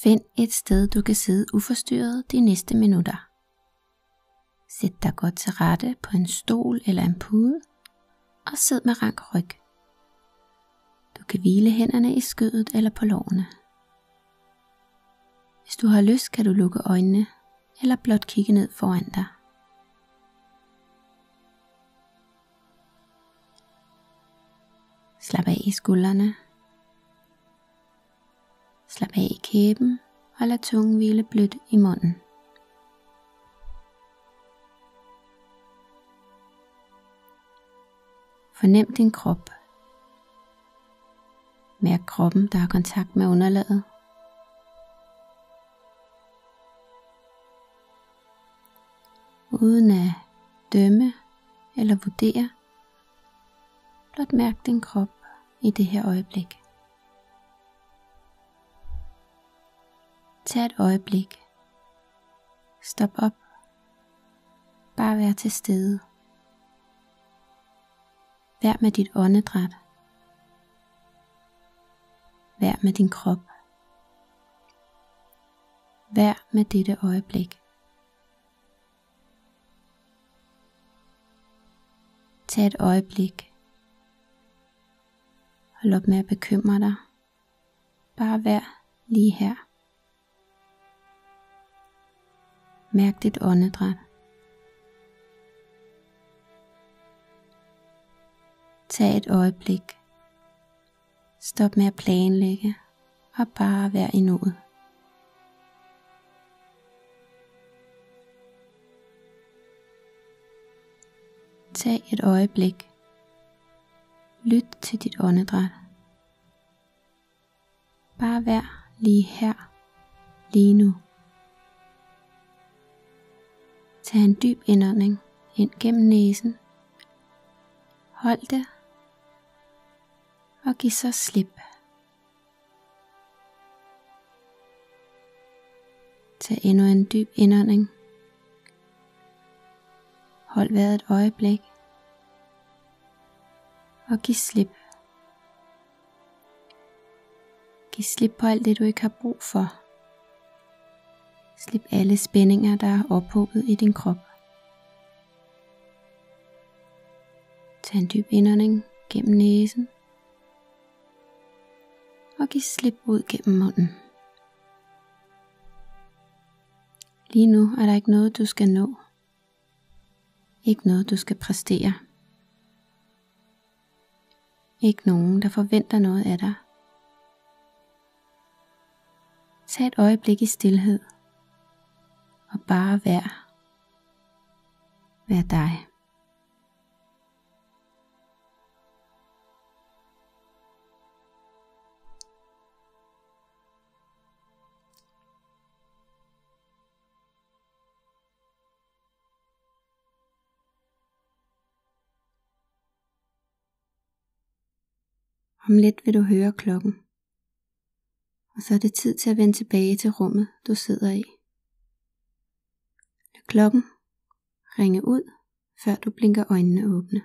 Find et sted, du kan sidde uforstyrret de næste minutter. Sæt dig godt til rette på en stol eller en pude, og sid med rank ryg. Du kan hvile hænderne i skødet eller på lårene. Hvis du har lyst, kan du lukke øjnene eller blot kigge ned foran dig. Slap af i skuldrene. Slap af i kæben og lad tungen hvile blødt i munden. Fornem din krop. Mærk kroppen, der har kontakt med underlaget. Uden at dømme eller vurdere, blot mærk din krop i det her øjeblik. Tag et øjeblik. Stop op. Bare vær til stede. Vær med dit åndedræt. Vær med din krop. Vær med dette øjeblik. Tag et øjeblik. Hold op med at bekymre dig. Bare vær lige her. Mærk dit åndedræt. Tag et øjeblik. Stop med at planlægge og bare vær i nuet. Tag et øjeblik. Lyt til dit åndedræt. Bare vær lige her, lige nu. Tag en dyb indånding ind gennem næsen. Hold det. Og giv så slip. Tag endnu en dyb indånding. Hold vejret et øjeblik. Og giv slip. Giv slip på alt det, du ikke har brug for. Slip alle spændinger, der er ophobet i din krop. Tag en dyb indånding gennem næsen. Og giv slip ud gennem munden. Lige nu er der ikke noget, du skal nå. Ikke noget, du skal præstere. Ikke nogen, der forventer noget af dig. Tag et øjeblik i stilhed. Og bare vær. Vær dig. Om lidt vil du høre klokken. Og så er det tid til at vende tilbage til rummet, du sidder i. Lad klokken ringe ud, før du blinker øjnene åbne.